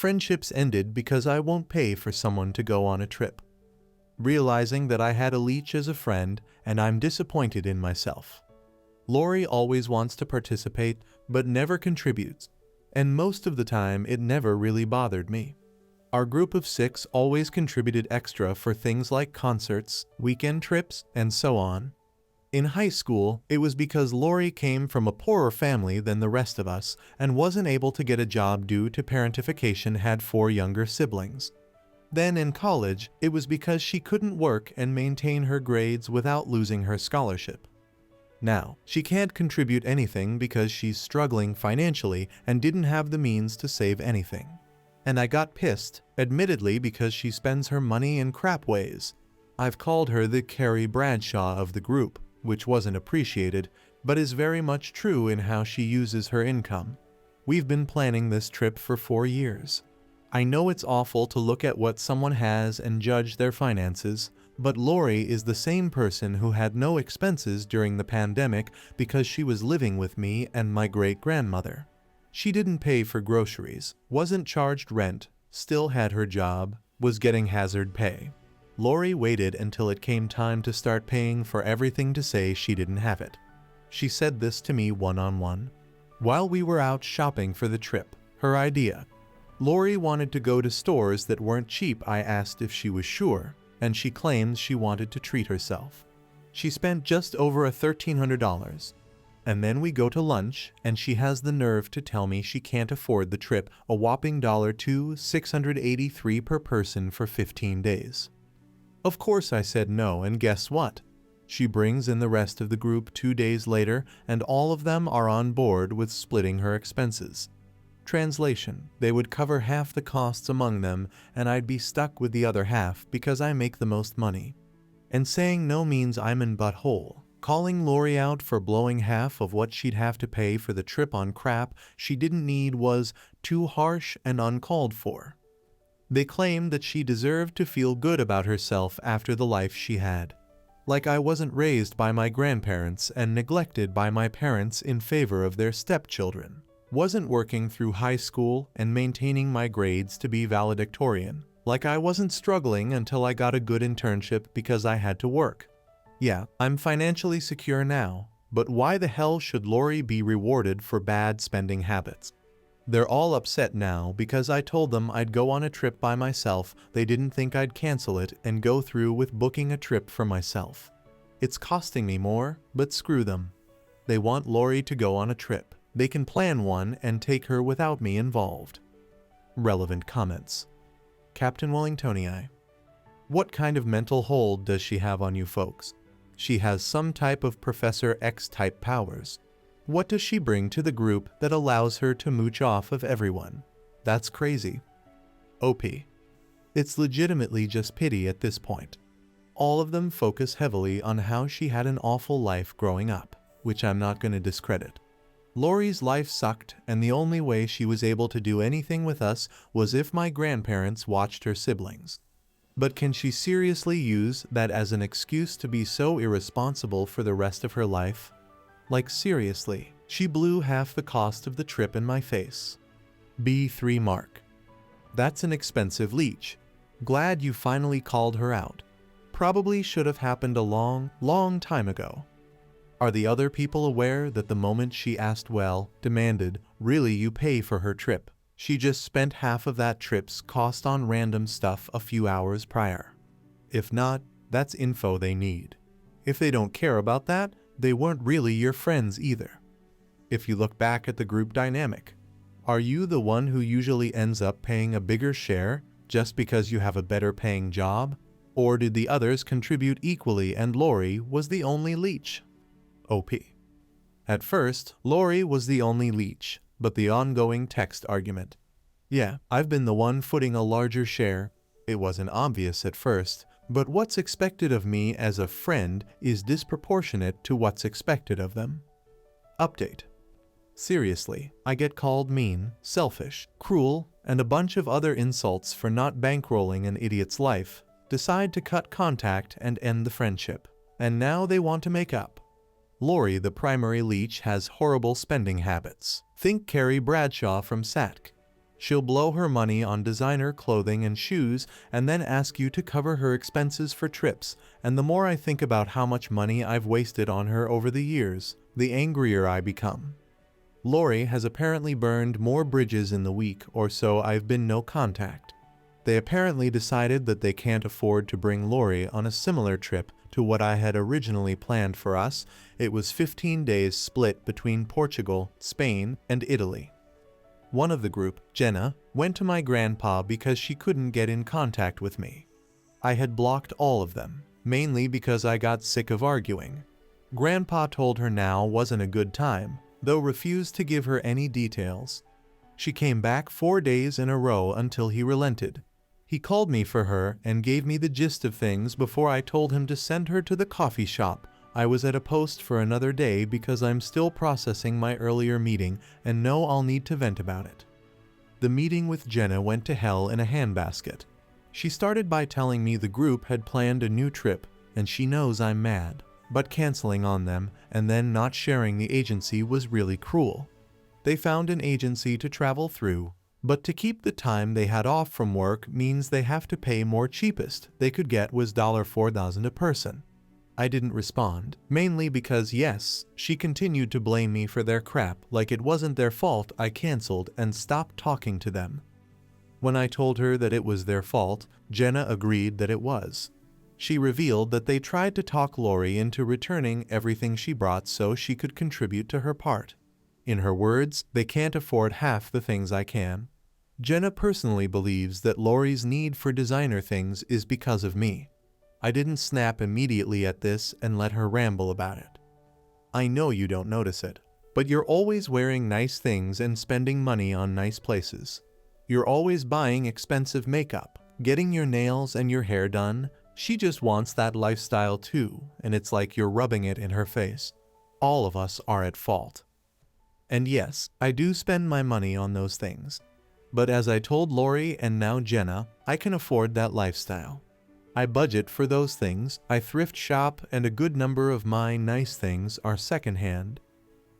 Friendships ended because I won't pay for someone to go on a trip. Realizing that I had a leech as a friend, and I'm disappointed in myself. Lori always wants to participate, but never contributes, and most of the time it never really bothered me. Our group of 6 always contributed extra for things like concerts, weekend trips, and so on. In high school, it was because Lori came from a poorer family than the rest of us and wasn't able to get a job due to parentification, had 4 younger siblings. Then in college, it was because she couldn't work and maintain her grades without losing her scholarship. Now, she can't contribute anything because she's struggling financially and didn't have the means to save anything. And I got pissed, admittedly, because she spends her money in crap ways. I've called her the Carrie Bradshaw of the group, which wasn't appreciated, but is very much true in how she uses her income. We've been planning this trip for 4 years. I know it's awful to look at what someone has and judge their finances, but Lori is the same person who had no expenses during the pandemic because she was living with me and my great-grandmother. She didn't pay for groceries, wasn't charged rent, still had her job, was getting hazard pay. Lori waited until it came time to start paying for everything to say she didn't have it. She said this to me one-on-one. While we were out shopping for the trip, her idea. Lori wanted to go to stores that weren't cheap. I asked if she was sure, and she claims she wanted to treat herself. She spent just over $1,300. And then we go to lunch, and she has the nerve to tell me she can't afford the trip, a whopping $683 per person for 15 days. Of course I said no, and guess what? She brings in the rest of the group 2 days later, and all of them are on board with splitting her expenses. Translation: they would cover half the costs among them, and I'd be stuck with the other half because I make the most money. And saying no means I'm in butthole. Calling Lori out for blowing half of what she'd have to pay for the trip on crap she didn't need was too harsh and uncalled for. They claimed that she deserved to feel good about herself after the life she had. Like I wasn't raised by my grandparents and neglected by my parents in favor of their stepchildren. Wasn't working through high school and maintaining my grades to be valedictorian. Like I wasn't struggling until I got a good internship because I had to work. Yeah, I'm financially secure now, but why the hell should Lori be rewarded for bad spending habits? They're all upset now because I told them I'd go on a trip by myself. They didn't think I'd cancel it and go through with booking a trip for myself. It's costing me more, but screw them. They want Lori to go on a trip. They can plan one and take her without me involved. Relevant comments. Captain Wellingtonii. What kind of mental hold does she have on you folks? She has some type of Professor X-type powers. What does she bring to the group that allows her to mooch off of everyone? That's crazy. OP. It's legitimately just pity at this point. All of them focus heavily on how she had an awful life growing up, which I'm not going to discredit. Lori's life sucked, and the only way she was able to do anything with us was if my grandparents watched her siblings. But can she seriously use that as an excuse to be so irresponsible for the rest of her life? Like seriously, she blew half the cost of the trip in my face. B3 Mark. That's an expensive leech. Glad you finally called her out. Probably should have happened a long time ago. Are the other people aware that the moment she asked demanded, really you pay for her trip, she just spent half of that trip's cost on random stuff a few hours prior? If not, that's info they need. If they don't care about that, they weren't really your friends either. If you look back at the group dynamic, are you the one who usually ends up paying a bigger share just because you have a better paying job? Or did the others contribute equally and Lori was the only leech? OP. At first, Lori was the only leech, but the ongoing text argument. Yeah, I've been the one footing a larger share. It wasn't obvious at first, but what's expected of me as a friend is disproportionate to what's expected of them. Update. Seriously, I get called mean, selfish, cruel, and a bunch of other insults for not bankrolling an idiot's life, decide to cut contact and end the friendship, and now they want to make up. Lori, the primary leech, has horrible spending habits. Think Carrie Bradshaw from SATC. She'll blow her money on designer clothing and shoes and then ask you to cover her expenses for trips, and the more I think about how much money I've wasted on her over the years, the angrier I become. Lori has apparently burned more bridges in the week or so I've been no contact. They apparently decided that they can't afford to bring Lori on a similar trip to what I had originally planned for us. It was 15 days split between Portugal, Spain, and Italy. One of the group, Jenna, went to my grandpa because she couldn't get in contact with me. I had blocked all of them, mainly because I got sick of arguing. Grandpa told her now wasn't a good time, though refused to give her any details. She came back 4 days in a row until he relented. He called me for her and gave me the gist of things before I told him to send her to the coffee shop. I was at a post for another day because I'm still processing my earlier meeting and know I'll need to vent about it. The meeting with Jenna went to hell in a handbasket. She started by telling me the group had planned a new trip and she knows I'm mad, but canceling on them and then not sharing the agency was really cruel. They found an agency to travel through, but to keep the time they had off from work means they have to pay more. Cheapest they could get was $4,000 a person. I didn't respond, mainly because yes, she continued to blame me for their crap like it wasn't their fault I canceled and stopped talking to them. When I told her that it was their fault, Jenna agreed that it was. She revealed that they tried to talk Lori into returning everything she brought so she could contribute to her part. In her words, they can't afford half the things I can. Jenna personally believes that Lori's need for designer things is because of me. I didn't snap immediately at this and let her ramble about it. I know you don't notice it, but you're always wearing nice things and spending money on nice places. You're always buying expensive makeup, getting your nails and your hair done. She just wants that lifestyle too, and it's like you're rubbing it in her face. All of us are at fault. And yes, I do spend my money on those things. But as I told Lori and now Jenna, I can afford that lifestyle. I budget for those things, I thrift shop, and a good number of my nice things are secondhand.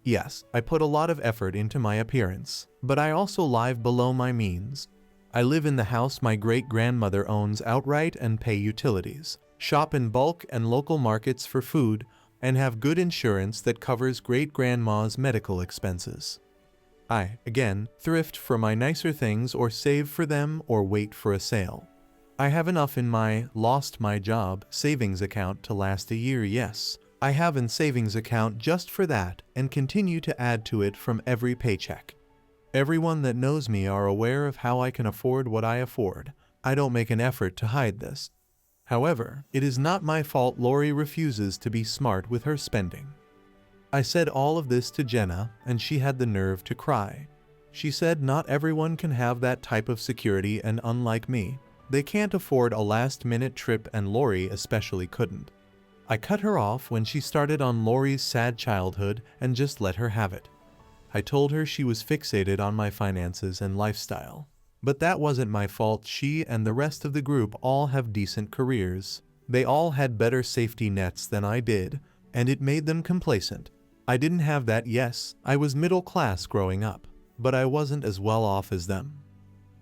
Yes, I put a lot of effort into my appearance, but I also live below my means. I live in the house my great-grandmother owns outright and pay utilities, shop in bulk and local markets for food, and have good insurance that covers great-grandma's medical expenses. I, again, thrift for my nicer things or save for them or wait for a sale. I have enough in my lost my job savings account to last a year. Yes, I have a savings account just for that and continue to add to it from every paycheck. Everyone that knows me are aware of how I can afford what I afford. I don't make an effort to hide this. However, it is not my fault Lori refuses to be smart with her spending. I said all of this to Jenna, and she had the nerve to cry. She said not everyone can have that type of security, and unlike me, they can't afford a last-minute trip, and Lori especially couldn't. I cut her off when she started on Lori's sad childhood and just let her have it. I told her she was fixated on my finances and lifestyle. But that wasn't my fault. She and the rest of the group all have decent careers. They all had better safety nets than I did, and it made them complacent. I didn't have that. Yes, I was middle class growing up, but I wasn't as well off as them.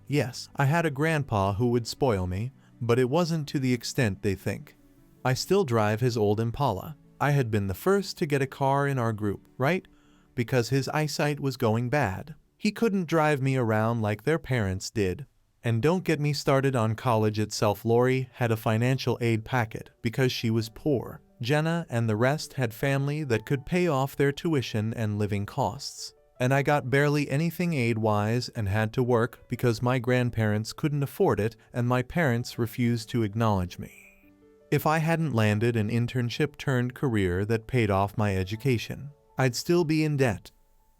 Yes, I had a grandpa who would spoil me, but it wasn't to the extent they think. I still drive his old Impala. I had been the first to get a car in our group, right? Because his eyesight was going bad. He couldn't drive me around like their parents did. And don't get me started on college itself. Lori had a financial aid packet because she was poor. Jenna and the rest had family that could pay off their tuition and living costs. And I got barely anything aid-wise and had to work because my grandparents couldn't afford it and my parents refused to acknowledge me. If I hadn't landed an internship turned career that paid off my education, I'd still be in debt.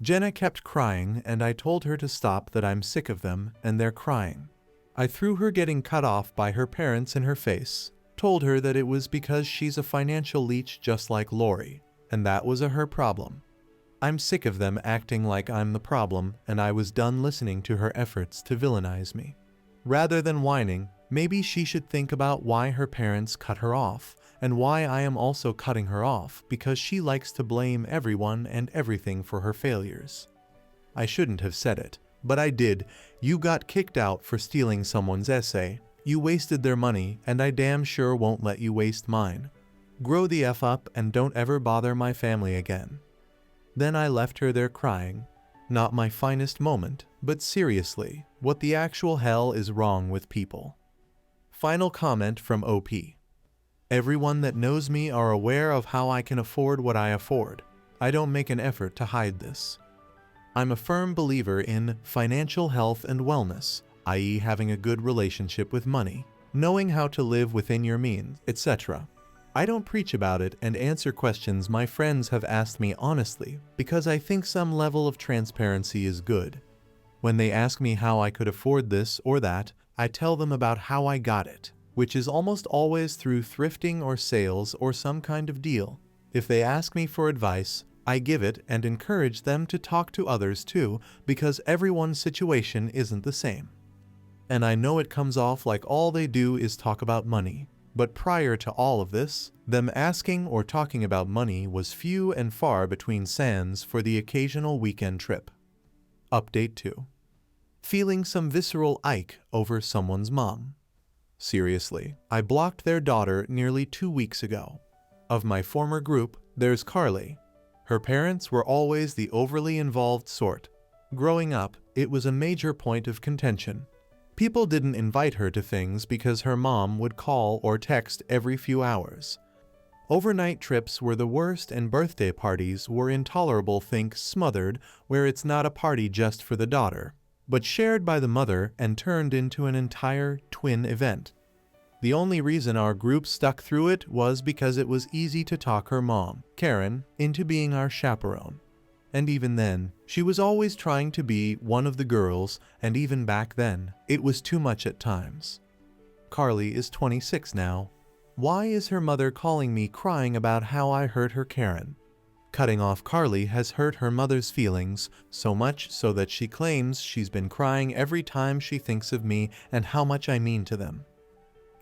Jenna kept crying and I told her to stop, that I'm sick of them and they're crying. I threw her getting cut off by her parents in her face, told her that it was because she's a financial leech just like Lori, and that was her problem. I'm sick of them acting like I'm the problem, and I was done listening to her efforts to villainize me. Rather than whining, maybe she should think about why her parents cut her off, and why I am also cutting her off, because she likes to blame everyone and everything for her failures. I shouldn't have said it, But I did. You got kicked out for stealing someone's essay. You wasted their money, and I damn sure won't let you waste mine. Grow the F up and don't ever bother my family again." Then I left her there crying. Not my finest moment, but seriously, what the actual hell is wrong with people? Final comment from OP. Everyone that knows me are aware of how I can afford what I afford. I don't make an effort to hide this. I'm a firm believer in financial health and wellness, i.e. having a good relationship with money, knowing how to live within your means, etc. I don't preach about it and answer questions my friends have asked me honestly because I think some level of transparency is good. When they ask me how I could afford this or that, I tell them about how I got it, which is almost always through thrifting or sales or some kind of deal. If they ask me for advice, I give it and encourage them to talk to others too, because everyone's situation isn't the same. And I know it comes off like all they do is talk about money. But prior to all of this, them asking or talking about money was few and far between sans for the occasional weekend trip. Update 2. Feeling some visceral ike over someone's mom. Seriously, I blocked their daughter nearly 2 weeks ago. Of my former group, there's Carly. Her parents were always the overly involved sort. Growing up, it was a major point of contention. People didn't invite her to things because her mom would call or text every few hours. Overnight trips were the worst and birthday parties were intolerable, think smothered, where it's not a party just for the daughter, but shared by the mother and turned into an entire twin event. The only reason our group stuck through it was because it was easy to talk her mom, Karen, into being our chaperone. And even then, she was always trying to be one of the girls, and even back then, it was too much at times. Carly is 26 now. Why is her mother calling me crying about how I hurt her, Karen? Cutting off Carly has hurt her mother's feelings, so much so that she claims she's been crying every time she thinks of me and how much I mean to them.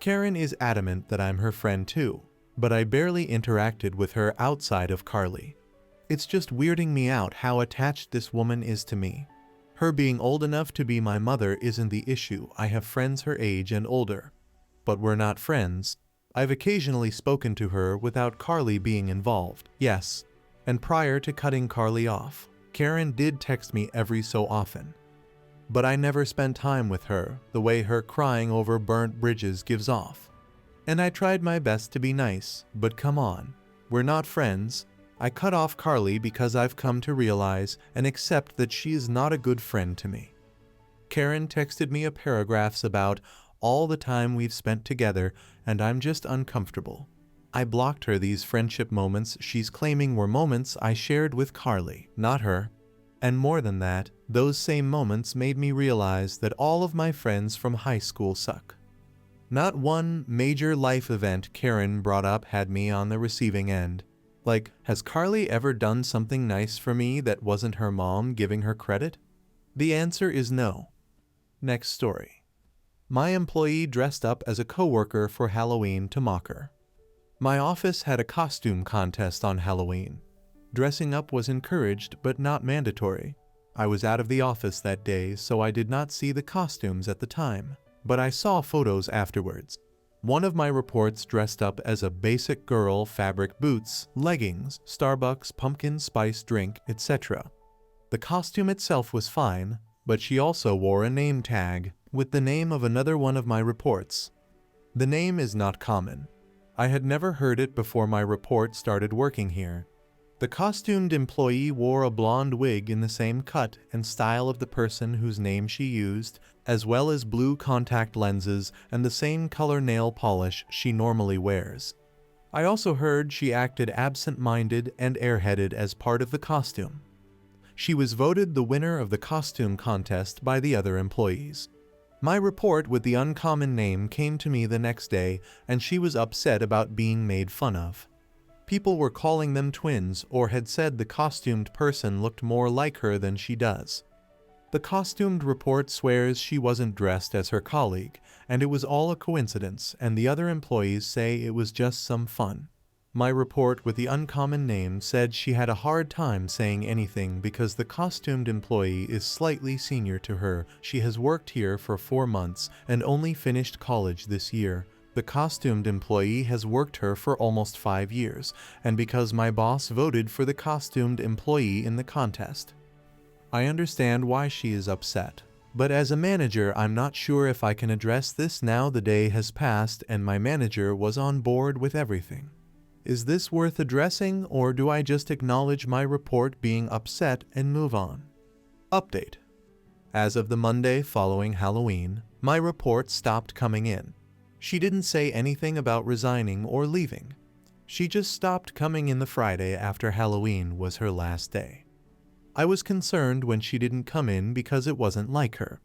Karen is adamant that I'm her friend too, but I barely interacted with her outside of Carly. It's just weirding me out how attached this woman is to me. Her being old enough to be my mother isn't the issue. I have friends her age and older. But we're not friends. I've occasionally spoken to her without Carly being involved, yes. And prior to cutting Carly off, Karen did text me every so often. But I never spent time with her the way her crying over burnt bridges gives off. And I tried my best to be nice, but come on, we're not friends. I cut off Carly because I've come to realize and accept that she is not a good friend to me. Karen texted me paragraphs about all the time we've spent together, and I'm just uncomfortable. I blocked her these friendship moments she's claiming were moments I shared with Carly, not her. And more than that, those same moments made me realize that all of my friends from high school suck. Not one major life event Karen brought up had me on the receiving end. Like, has Carly ever done something nice for me that wasn't her mom giving her credit? The answer is no. Next story. My employee dressed up as a coworker for Halloween to mock her. My office had a costume contest on Halloween. Dressing up was encouraged but not mandatory. I was out of the office that day, so I did not see the costumes at the time, but I saw photos afterwards. One of my reports dressed up as a basic girl, fabric boots, leggings, Starbucks pumpkin spice drink, etc. The costume itself was fine, but she also wore a name tag with the name of another one of my reports. The name is not common. I had never heard it before my report started working here. The costumed employee wore a blonde wig in the same cut and style of the person whose name she used, as well as blue contact lenses and the same color nail polish she normally wears. I also heard she acted absent-minded and airheaded as part of the costume. She was voted the winner of the costume contest by the other employees. My report with the uncommon name came to me the next day, and she was upset about being made fun of. People were calling them twins or had said the costumed person looked more like her than she does. The costumed report swears she wasn't dressed as her colleague, and it was all a coincidence, and the other employees say it was just some fun. My report with the uncommon name said she had a hard time saying anything because the costumed employee is slightly senior to her. She has worked here for 4 months and only finished college this year. The costumed employee has worked her for almost 5 years, and because my boss voted for the costumed employee in the contest. I understand why she is upset, but as a manager, I'm not sure if I can address this now the day has passed and my manager was on board with everything. Is this worth addressing, or do I just acknowledge my report being upset and move on? Update. As of the Monday following Halloween, my report stopped coming in. She didn't say anything about resigning or leaving. She just stopped coming in the Friday after Halloween was her last day. I was concerned when she didn't come in because it wasn't like her.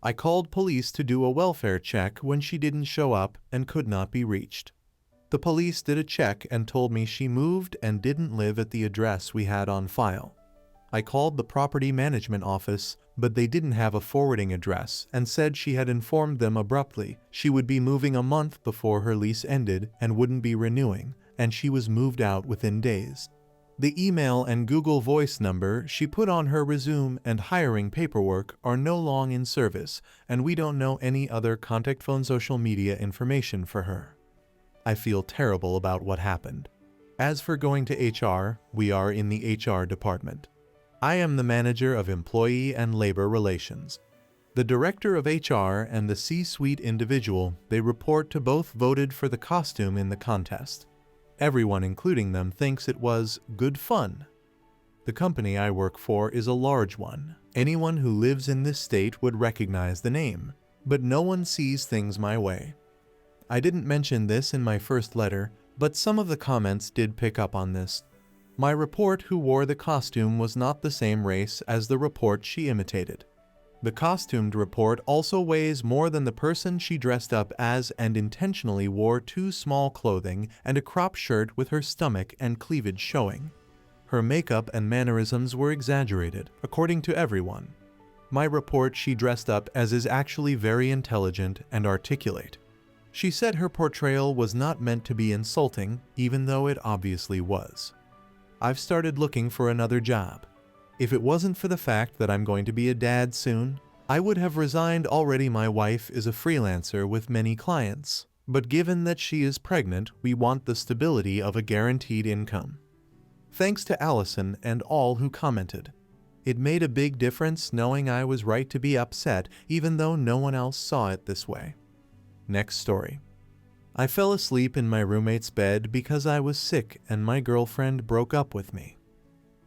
I called police to do a welfare check when she didn't show up and could not be reached. The police did a check and told me she moved and didn't live at the address we had on file. I called the property management office, but they didn't have a forwarding address and said she had informed them abruptly she would be moving a month before her lease ended and wouldn't be renewing, and she was moved out within days. The email and Google Voice number she put on her resume and hiring paperwork are no longer in service, and we don't know any other contact phone social media information for her. I feel terrible about what happened. As for going to HR, we are in the HR department. I am the manager of employee and labor relations. The director of HR and the C-suite individual they report to both voted for the costume in the contest. Everyone, including them, thinks it was good fun. The company I work for is a large one. Anyone who lives in this state would recognize the name, but no one sees things my way. I didn't mention this in my first letter, but some of the comments did pick up on this. My report who wore the costume was not the same race as the report she imitated. The costumed report also weighs more than the person she dressed up as and intentionally wore too small clothing and a crop shirt with her stomach and cleavage showing. Her makeup and mannerisms were exaggerated, according to everyone. My report she dressed up as is actually very intelligent and articulate. She said her portrayal was not meant to be insulting, even though it obviously was. I've started looking for another job. If it wasn't for the fact that I'm going to be a dad soon, I would have resigned already. My wife is a freelancer with many clients, but given that she is pregnant, we want the stability of a guaranteed income. Thanks to Allison and all who commented. It made a big difference knowing I was right to be upset, even though no one else saw it this way. Next story. I fell asleep in my roommate's bed because I was sick and my girlfriend broke up with me.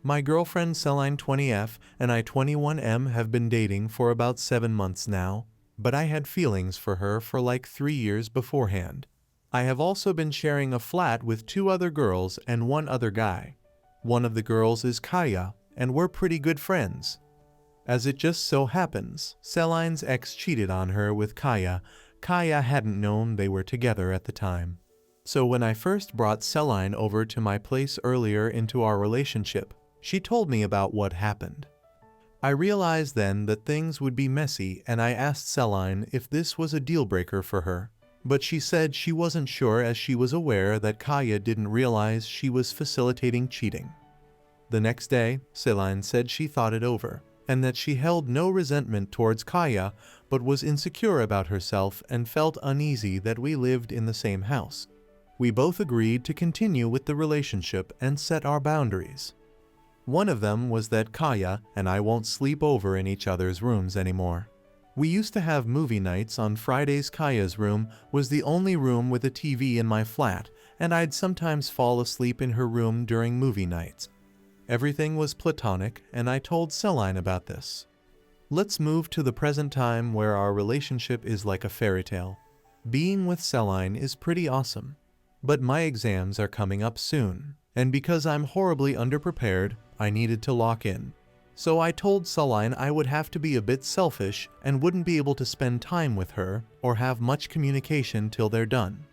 My girlfriend Celine 20F and I 21M have been dating for about 7 months now, but I had feelings for her for like 3 years beforehand. I have also been sharing a flat with 2 other girls and 1 other guy. One of the girls is Kaya, and we're pretty good friends. As it just so happens, Celine's ex cheated on her with Kaya. Kaya hadn't known they were together at the time. So when I first brought Celine over to my place earlier into our relationship, she told me about what happened. I realized then that things would be messy, and I asked Celine if this was a deal breaker for her, but she said she wasn't sure as she was aware that Kaya didn't realize she was facilitating cheating. The next day, Celine said she thought it over, and that she held no resentment towards Kaya, but was insecure about herself and felt uneasy that we lived in the same house. We both agreed to continue with the relationship and set our boundaries. One of them was that Kaya and I won't sleep over in each other's rooms anymore. We used to have movie nights on Fridays. Kaya's room was the only room with a TV in my flat, and I'd sometimes fall asleep in her room during movie nights. Everything was platonic, and I told Celine about this. Let's move to the present time where our relationship is like a fairy tale. Being with Celine is pretty awesome. But my exams are coming up soon, and because I'm horribly underprepared, I needed to lock in. So I told Celine I would have to be a bit selfish and wouldn't be able to spend time with her or have much communication till they're done.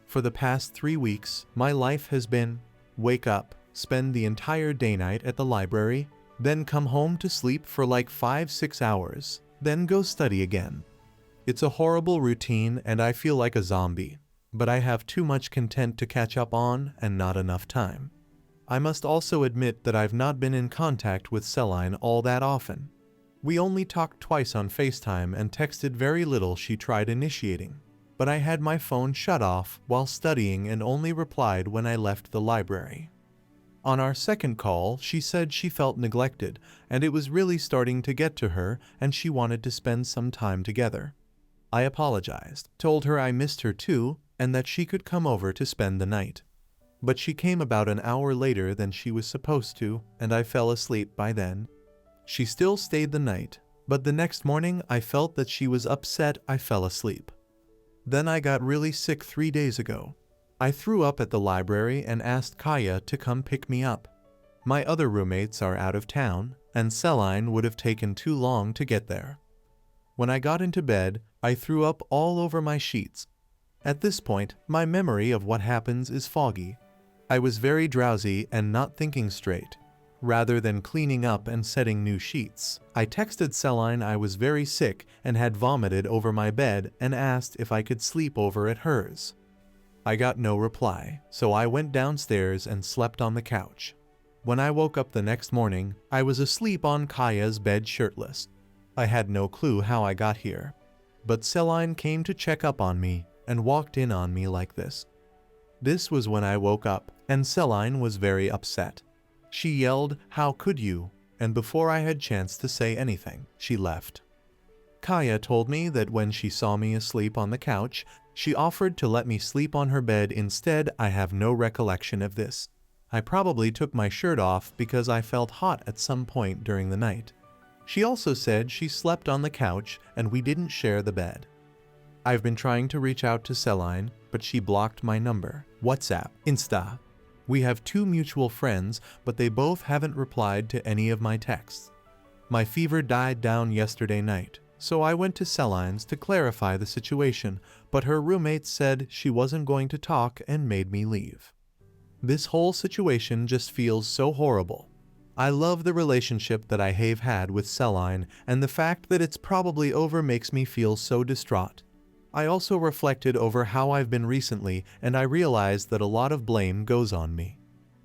For the past 3 weeks, my life has been wake up, spend the entire day-night at the library, then come home to sleep for like 5-6 hours, then go study again. It's a horrible routine and I feel like a zombie. but I have too much content to catch up on and not enough time. I must also admit that I've not been in contact with Celine all that often. We only talked twice on FaceTime and texted very little. She tried initiating, but I had my phone shut off while studying and only replied when I left the library. On our second call, she said she felt neglected and it was really starting to get to her and she wanted to spend some time together. I apologized, told her I missed her too and that she could come over to spend the night. But she came about an hour later than she was supposed to, and I fell asleep by then. She still stayed the night, but the next morning I felt that she was upset I fell asleep. Then I got really sick 3 days ago. I threw up at the library and asked Kaya to come pick me up. My other roommates are out of town, and Celine would have taken too long to get there. When I got into bed, I threw up all over my sheets. At this point, my memory of what happens is foggy. I was very drowsy and not thinking straight. Rather than cleaning up and setting new sheets, I texted Celine I was very sick and had vomited over my bed and asked if I could sleep over at hers. I got no reply, so I went downstairs and slept on the couch. When I woke up the next morning, I was asleep on Kaya's bed shirtless. I had no clue how I got here, but Celine came to check up on me and walked in on me like this. This was when I woke up, and Celine was very upset. She yelled, "How could you?" And before I had chance to say anything, she left. Kaya told me that when she saw me asleep on the couch, she offered to let me sleep on her bed instead. I have no recollection of this. I probably took my shirt off because I felt hot at some point during the night. She also said she slept on the couch and we didn't share the bed. I've been trying to reach out to Celine, but she blocked my number, WhatsApp, Insta. We have 2 mutual friends, but they both haven't replied to any of my texts. My fever died down yesterday night, so I went to Celine's to clarify the situation, but her roommate said she wasn't going to talk and made me leave. This whole situation just feels so horrible. I love the relationship that I have had with Celine, and the fact that it's probably over makes me feel so distraught. I also reflected over how I've been recently, and I realized that a lot of blame goes on me.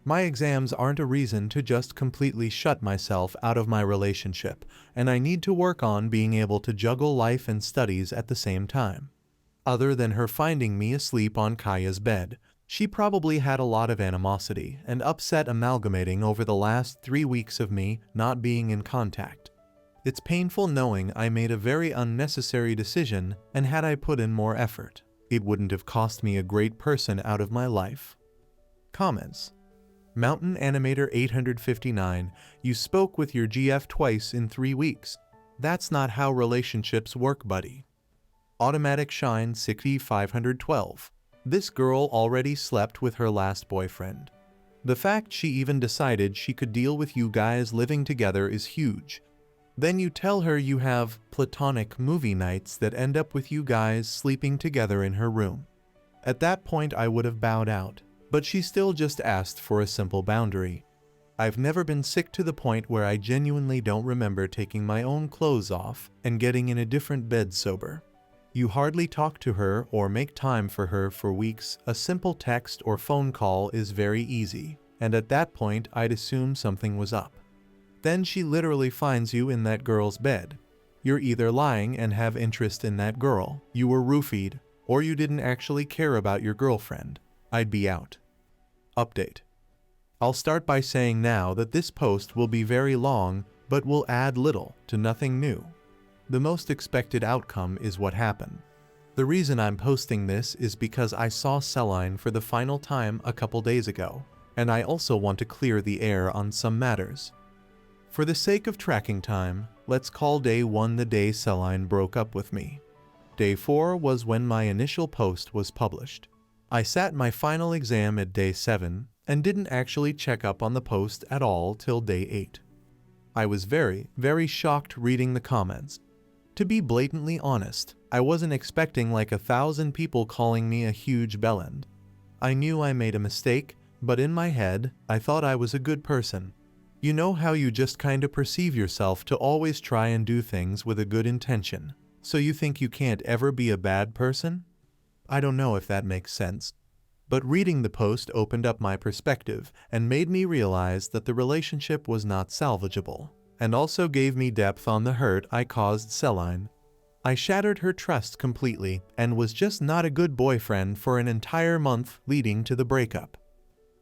My exams aren't a reason to just completely shut myself out of my relationship, and I need to work on being able to juggle life and studies at the same time. Other than her finding me asleep on Kaya's bed, she probably had a lot of animosity and upset amalgamating over the last 3 weeks of me not being in contact. It's painful knowing I made a very unnecessary decision, and had I put in more effort, it wouldn't have cost me a great person out of my life. Comments. Mountain Animator 859, you spoke with your GF twice in 3 weeks. That's not how relationships work, buddy. Automatic Shine 6512. This girl already slept with her last boyfriend. The fact she even decided she could deal with you guys living together is huge. Then you tell her you have platonic movie nights that end up with you guys sleeping together in her room. At that point I would have bowed out, but she still just asked for a simple boundary. I've never been sick to the point where I genuinely don't remember taking my own clothes off and getting in a different bed sober. You hardly talk to her or make time for her for weeks. A simple text or phone call is very easy, and at that point I'd assume something was up. Then she literally finds you in that girl's bed. You're either lying and have interest in that girl, you were roofied, or you didn't actually care about your girlfriend. I'd be out. Update. I'll start by saying now that this post will be very long, but will add little to nothing new. The most expected outcome is what happened. The reason I'm posting this is because I saw Celine for the final time a couple days ago, and I also want to clear the air on some matters. For the sake of tracking time, let's call day 1 the day Celine broke up with me. Day 4 was when my initial post was published. I sat my final exam at day 7 and didn't actually check up on the post at all till day 8. I was very, very shocked reading the comments. To be blatantly honest, I wasn't expecting like 1,000 people calling me a huge bellend. I knew I made a mistake, but in my head, I thought I was a good person. You know how you just kinda perceive yourself to always try and do things with a good intention, so you think you can't ever be a bad person? I don't know if that makes sense. But reading the post opened up my perspective and made me realize that the relationship was not salvageable, and also gave me depth on the hurt I caused Celine. I shattered her trust completely and was just not a good boyfriend for an entire month leading to the breakup.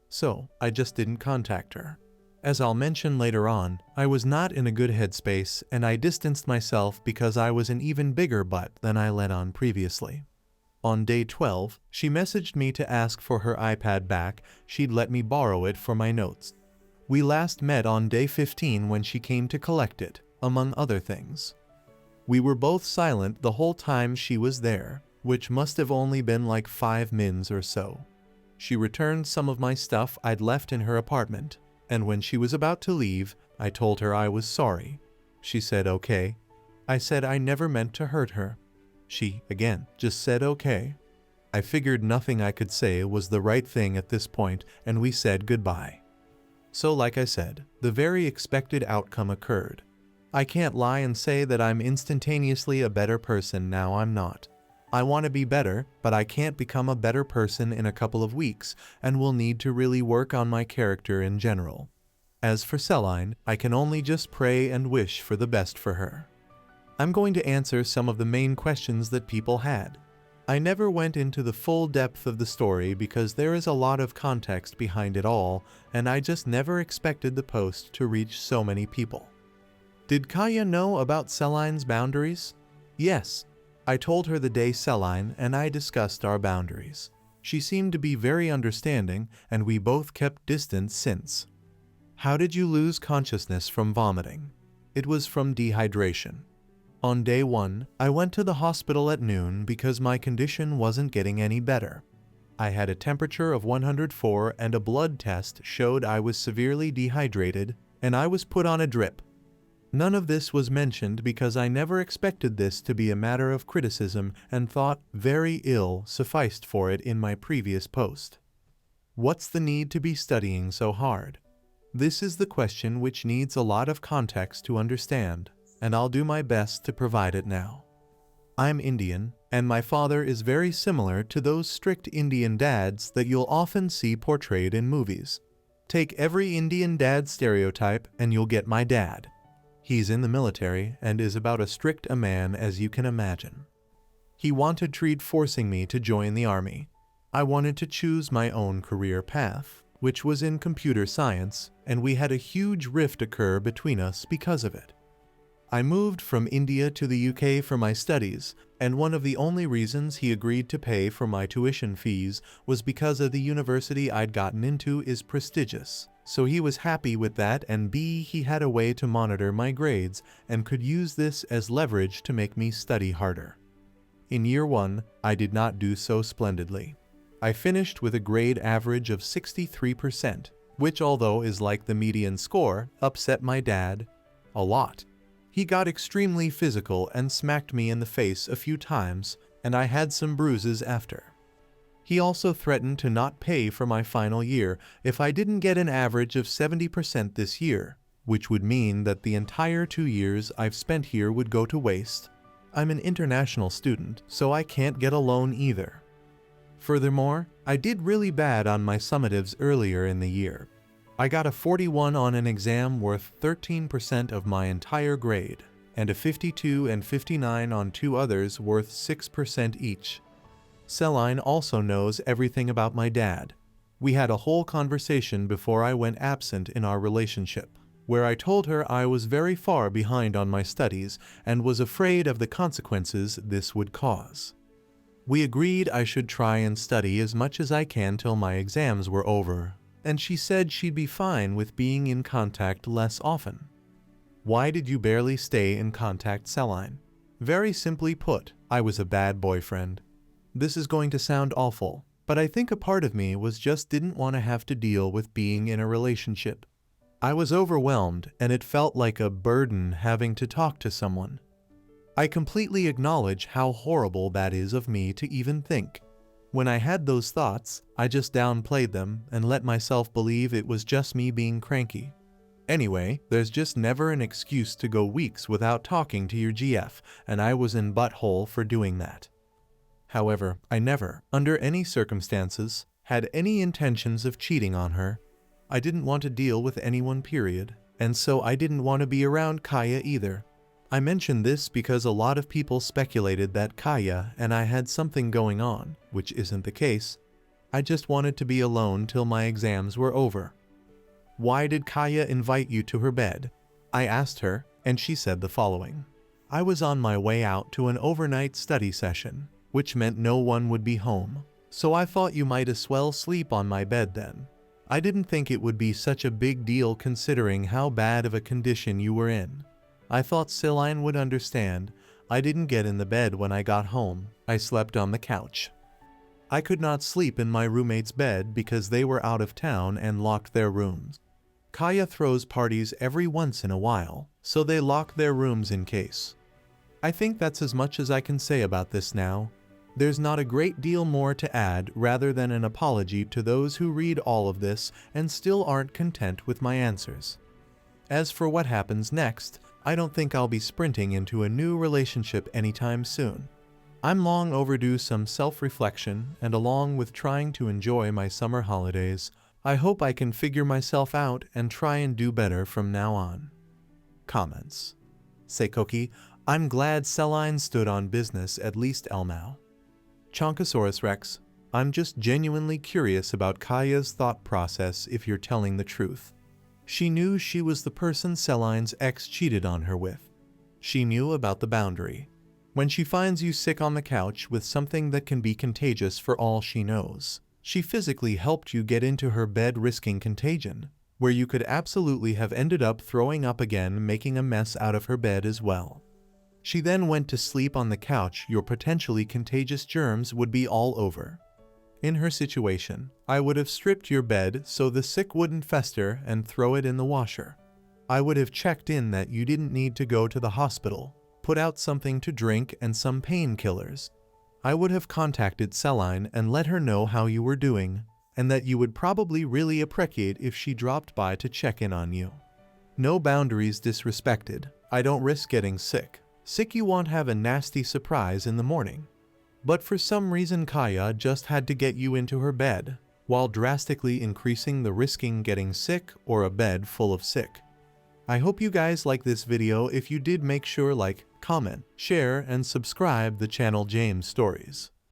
So, I just didn't contact her. As I'll mention later on, I was not in a good headspace and I distanced myself because I was an even bigger butt than I let on previously. On day 12, she messaged me to ask for her iPad back. She'd let me borrow it for my notes. We last met on day 15 when she came to collect it, among other things. We were both silent the whole time she was there, which must have only been like 5 mins or so. She returned some of my stuff I'd left in her apartment, and when she was about to leave, I told her I was sorry. She said okay. I said I never meant to hurt her. She, again, just said okay. I figured nothing I could say was the right thing at this point, and we said goodbye. So like I said, the very expected outcome occurred. I can't lie and say that I'm instantaneously a better person now. I'm not. I want to be better, but I can't become a better person in a couple of weeks, and will need to really work on my character in general. As for Celine, I can only just pray and wish for the best for her. I'm going to answer some of the main questions that people had. I never went into the full depth of the story because there is a lot of context behind it all, and I just never expected the post to reach so many people. Did Kaya know about Celine's boundaries? Yes. I told her the day Celine and I discussed our boundaries. She seemed to be very understanding, and we both kept distance since. How did you lose consciousness from vomiting? It was from dehydration. On day 1, I went to the hospital at noon because my condition wasn't getting any better. I had a temperature of 104 and a blood test showed I was severely dehydrated, and I was put on a drip. None of this was mentioned because I never expected this to be a matter of criticism and thought very ill sufficed for it in my previous post. What's the need to be studying so hard? This is the question which needs a lot of context to understand, and I'll do my best to provide it now. I'm Indian, and my father is very similar to those strict Indian dads that you'll often see portrayed in movies. Take every Indian dad stereotype and you'll get my dad. He's in the military and is about as strict a man as you can imagine. He wanted to forcing me to join the army. I wanted to choose my own career path, which was in computer science, and we had a huge rift occur between us because of it. I moved from India to the UK for my studies, and one of the only reasons he agreed to pay for my tuition fees was because of the university I'd gotten into is prestigious. So he was happy with that, and B, he had a way to monitor my grades and could use this as leverage to make me study harder. In year 1, I did not do so splendidly. I finished with a grade average of 63%, which although is like the median score, upset my dad a lot. He got extremely physical and smacked me in the face a few times, and I had some bruises after. He also threatened to not pay for my final year if I didn't get an average of 70% this year, which would mean that the entire 2 years I've spent here would go to waste. I'm an international student, so I can't get a loan either. Furthermore, I did really bad on my summatives earlier in the year. I got a 41 on an exam worth 13% of my entire grade, and a 52 and 59 on 2 others worth 6% each. Celine also knows everything about my dad. We had a whole conversation before I went absent in our relationship, where I told her I was very far behind on my studies and was afraid of the consequences this would cause. We agreed I should try and study as much as I can till my exams were over, and she said she'd be fine with being in contact less often. Why did you barely stay in contact, Celine? Very simply put, I was a bad boyfriend. This is going to sound awful, but I think a part of me was just didn't want to have to deal with being in a relationship. I was overwhelmed, and it felt like a burden having to talk to someone. I completely acknowledge how horrible that is of me to even think. When I had those thoughts, I just downplayed them and let myself believe it was just me being cranky. Anyway, there's just never an excuse to go weeks without talking to your GF, and I was in butthole for doing that. However, I never, under any circumstances, had any intentions of cheating on her. I didn't want to deal with anyone, period, and so I didn't want to be around Kaya either. I mention this because a lot of people speculated that Kaya and I had something going on, which isn't the case. I just wanted to be alone till my exams were over. Why did Kaya invite you to her bed? I asked her, and she said the following. I was on my way out to an overnight study session, which meant no one would be home, so I thought you might as well sleep on my bed then. I didn't think it would be such a big deal considering how bad of a condition you were in. I thought Celine would understand. I didn't get in the bed when I got home. I slept on the couch. I could not sleep in my roommate's bed because they were out of town and locked their rooms. Kaya throws parties every once in a while, so they lock their rooms in case. I think that's as much as I can say about this now. There's not a great deal more to add rather than an apology to those who read all of this and still aren't content with my answers. As for what happens next, I don't think I'll be sprinting into a new relationship anytime soon. I'm long overdue some self-reflection, and along with trying to enjoy my summer holidays, I hope I can figure myself out and try and do better from now on. Comments. Seikoki, I'm glad Celine stood on business at least Elmao. Chonkosaurus Rex, I'm just genuinely curious about Kaya's thought process if you're telling the truth. She knew she was the person Celine's ex cheated on her with. She knew about the boundary. When she finds you sick on the couch with something that can be contagious for all she knows, she physically helped you get into her bed risking contagion, where you could absolutely have ended up throwing up again, making a mess out of her bed as well. She then went to sleep on the couch. Your potentially contagious germs would be all over. In her situation, I would have stripped your bed so the sick wouldn't fester and throw it in the washer. I would have checked in that you didn't need to go to the hospital, put out something to drink and some painkillers. I would have contacted Celine and let her know how you were doing, and that you would probably really appreciate if she dropped by to check in on you. No boundaries disrespected. I don't risk getting sick. Sick you won't have a nasty surprise in the morning. But for some reason Kaya just had to get you into her bed, while drastically increasing the risking getting sick or a bed full of sick. I hope you guys like this video. If you did, make sure like, comment, share, and subscribe the channel James Stories.